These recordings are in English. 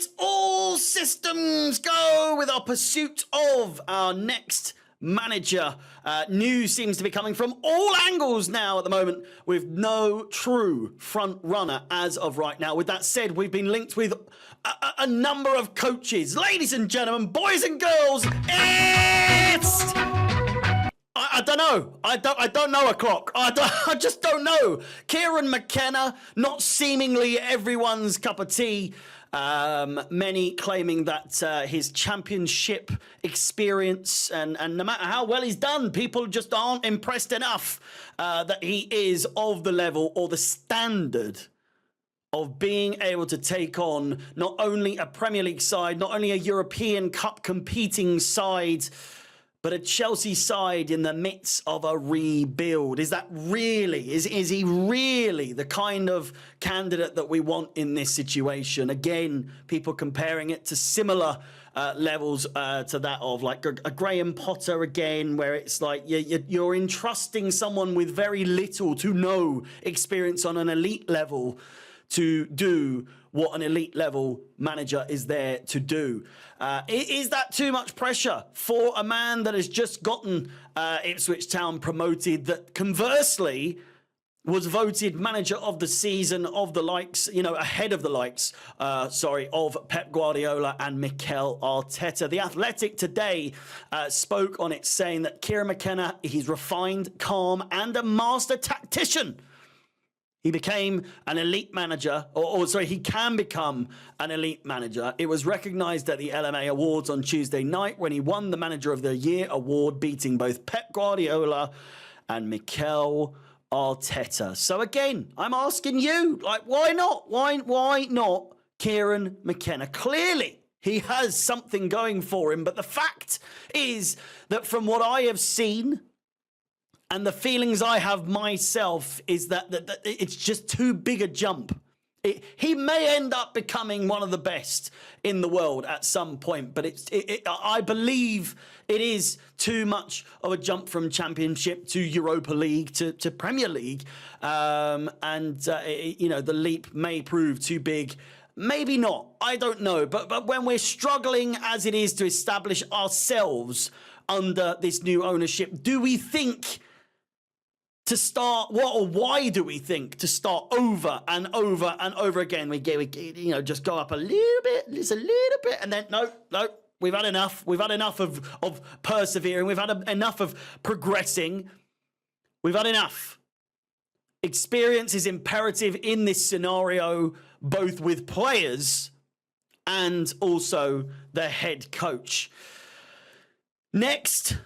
It's all systems go with our pursuit of our next manager. News seems to be coming from all angles now at the moment, with no true front runner as of right now. With that said, we've been linked with a number of coaches. Ladies and gentlemen, boys and girls, it's... I don't know. I don't know a clock. I just don't know. Kieran McKenna, not seemingly everyone's cup of tea. Many claiming that his championship experience and no matter how well he's done, people just aren't impressed enough that he is of the level or the standard of being able to take on not only a Premier League side, not only a European Cup competing side, but a Chelsea side in the midst of a rebuild. Is that really, is he really the kind of candidate that we want in this situation? Again, people comparing it to similar levels to that of like a Graham Potter again, where it's like you're entrusting someone with very little to no experience on an elite level to do what an elite level manager is there to do. Is that too much pressure for a man that has just gotten Ipswich Town promoted, that conversely was voted manager of the season of the likes, ahead of the likes, of Pep Guardiola and Mikel Arteta? The Athletic today spoke on it, saying that Kieran McKenna, he's refined, calm, and a master tactician. He became an elite manager, he can become an elite manager. It was recognised at the LMA Awards on Tuesday night when he won the Manager of the Year award, beating both Pep Guardiola and Mikel Arteta. So again, I'm asking you, why not? Why not Kieran McKenna? Clearly, he has something going for him, but the fact is that from what I have seen, and the feelings I have myself, is that it's just too big a jump. He may end up becoming one of the best in the world at some point, but I believe it is too much of a jump from Championship to Europa League to Premier League. The leap may prove too big. Maybe not. I don't know. But when we're struggling as it is to establish ourselves under this new ownership, do we think to start why do we think to start over and over and over again? We just go up a little bit, just a little bit, and then no, we've had enough. We've had enough of persevering. We've had enough of progressing. We've had enough. Experience is imperative in this scenario, both with players and also the head coach. Next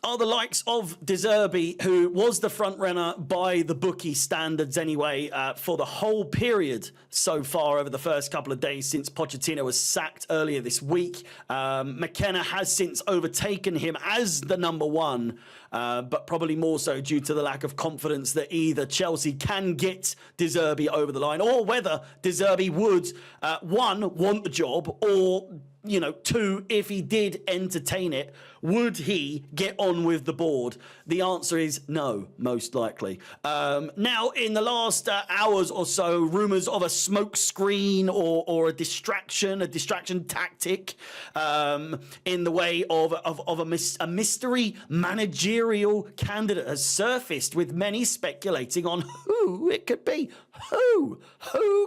are the likes of De Zerbi, who was the front runner by the bookie standards anyway, for the whole period so far over the first couple of days since Pochettino was sacked earlier this week. McKenna has since overtaken him as the number one, but probably more so due to the lack of confidence that either Chelsea can get De Zerbi over the line, or whether De Zerbi would, one, want the job, or two, if he did entertain it, would he get on with the board? The answer is no, most likely. Now, in the last hours or so, rumours of a smoke screen or a distraction tactic in the way of a mystery managerial candidate has surfaced, with many speculating on who it could be. Who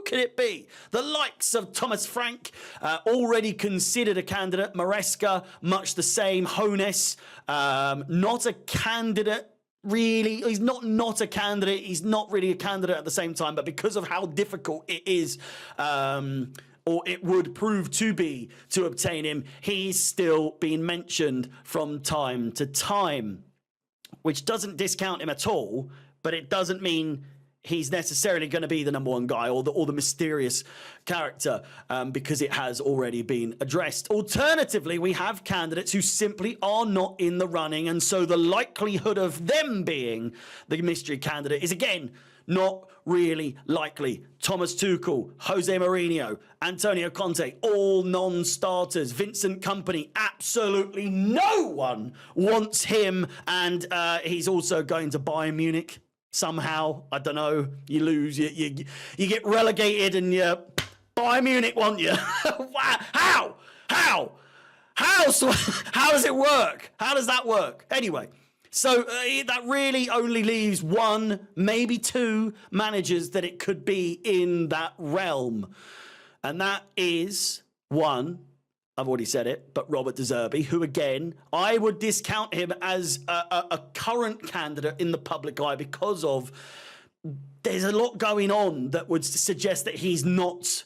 could it be? The likes of Thomas Frank, already considered a candidate. Maresca, much the same. Hones, not a candidate. Really, he's not a candidate. He's not really a candidate at the same time, but because of how difficult it is, or it would prove to be, to obtain him, he's still being mentioned from time to time, which doesn't discount him at all, but it doesn't mean he's necessarily going to be the number one guy or the mysterious character, because it has already been addressed. Alternatively, we have candidates who simply are not in the running, and so the likelihood of them being the mystery candidate is, again, not really likely. Thomas Tuchel, Jose Mourinho, Antonio Conte, all non-starters. Vincent Kompany, absolutely no one wants him, and he's also going to Bayern Munich. Somehow, I don't know, you lose, you get relegated and you Bayern Munich want you. How? How does it work? How does that work? Anyway, so that really only leaves one, maybe two managers that it could be in that realm. And that is one, I've already said it, but Robert De Zerbi, who again, I would discount him as a current candidate in the public eye because of there's a lot going on that would suggest that he's not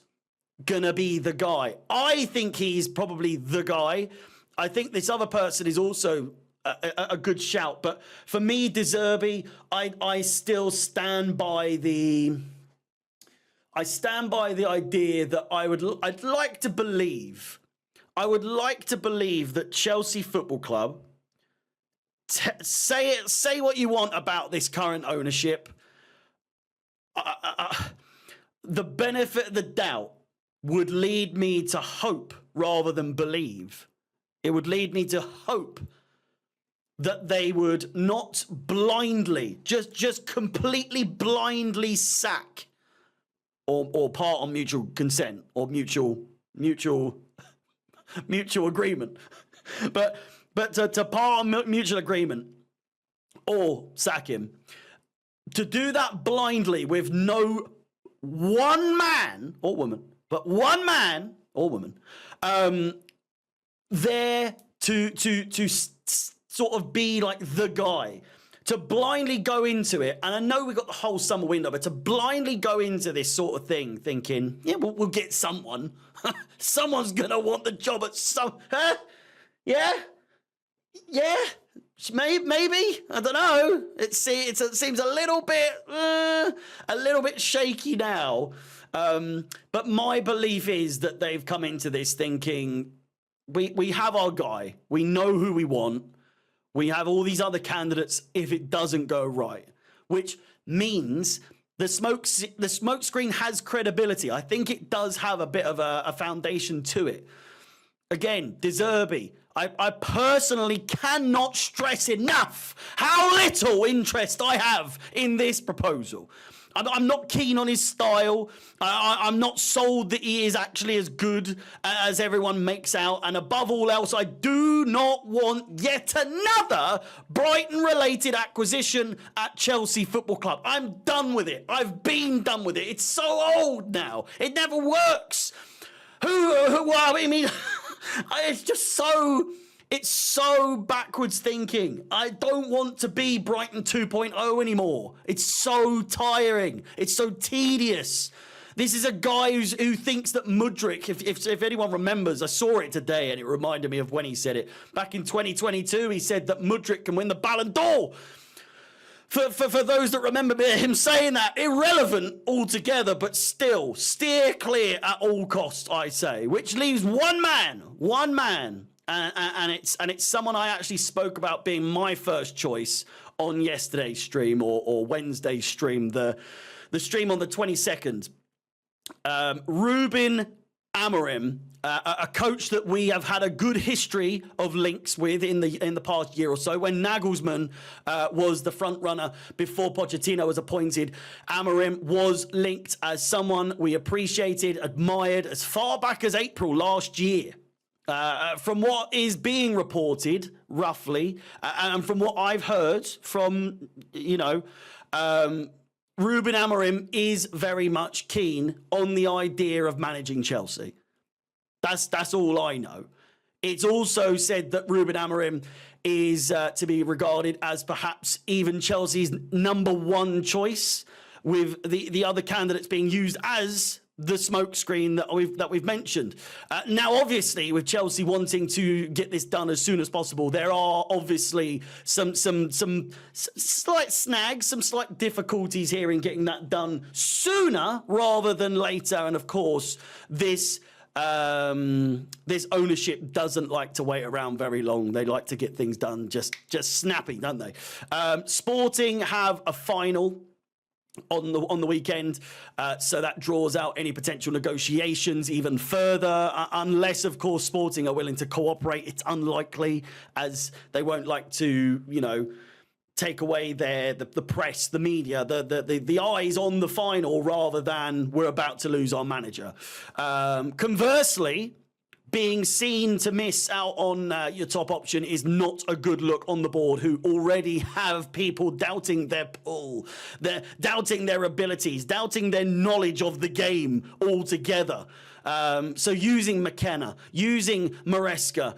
gonna be the guy. I think he's probably the guy. I think this other person is also a good shout, but for me, De Zerbi, I still stand by the idea that I would like to believe that Chelsea Football Club, say what you want about this current ownership, the benefit of the doubt would lead me to hope rather than believe. It would lead me to hope that they would not blindly, just completely blindly sack or part on mutual consent or mutual agreement. But to part on mutual agreement or sack him, to do that blindly with no one man or woman, but one man or woman, there to sort of be like the guy, to blindly go into it. And I know we've got the whole summer window, but to blindly go into this sort of thing thinking, yeah, we'll get someone. Someone's going to want the job at some... Huh? Yeah? Yeah? Maybe? I don't know. It seems a little bit shaky now. But my belief is that they've come into this thinking, we have our guy. We know who we want. We have all these other candidates if it doesn't go right, which means the smoke screen has credibility. I think it does have a bit of a foundation to it. Again, De Zerbi, I personally cannot stress enough how little interest I have in this proposal. I'm not keen on his style. I'm not sold that he is actually as good as everyone makes out. And above all else, I do not want yet another Brighton-related acquisition at Chelsea Football Club. I'm done with it. I've been done with it. It's so old now. It never works. Well, I mean, it's just so... It's so backwards thinking. I don't want to be Brighton 2.0 anymore. It's so tiring. It's so tedious. This is a guy who thinks that Mudryk, if anyone remembers, I saw it today and it reminded me of when he said it. Back in 2022, he said that Mudryk can win the Ballon d'Or. For those that remember him saying that, irrelevant altogether, but still, steer clear at all costs, I say. Which leaves one man. And it's someone I actually spoke about being my first choice on yesterday's stream or Wednesday's stream, the stream on the 22nd. RUBEN Amorim, a coach that we have had a good history of links with in the past year or so. When Nagelsmann was the front runner before Pochettino was appointed, Amorim was linked as someone we appreciated, admired as far back as April last year. From what is being reported, roughly, and from what I've heard from, RUBEN Amorim is very much keen on the idea of managing Chelsea. That's all I know. It's also said that RUBEN Amorim is to be regarded as perhaps even Chelsea's number one choice, with the other candidates being used as the smokescreen that we've mentioned. Now, obviously, with Chelsea wanting to get this done as soon as possible, there are obviously some slight snags, some slight difficulties here in getting that done sooner rather than later. And of course, this ownership doesn't like to wait around very long. They like to get things done just snappy, don't they? Sporting have a final on the weekend, so that draws out any potential negotiations even further, unless of course Sporting are willing to cooperate. It's unlikely, as they won't like to take away the press, the media, the eyes on the final rather than we're about to lose our manager. Conversely, being seen to miss out on your top option is not a good look on the board, who already have people doubting their pull, doubting their abilities, doubting their knowledge of the game altogether. So using McKenna, using Maresca,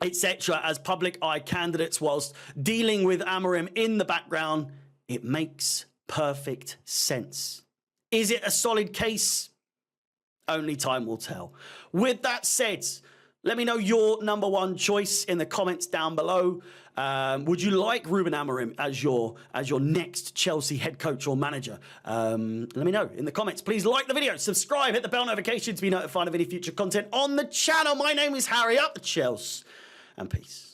etc. as public eye candidates whilst dealing with Amorim in the background, it makes perfect sense. Is it a solid case? Only time will tell. With that said, let me know your number one choice in the comments down below. Would you like Ruben Amorim as your next Chelsea head coach or manager? Let me know in the comments. Please like the video, subscribe, hit the bell notification to be notified of any future content on the channel. My name is Harry, up the Chelsea, and peace.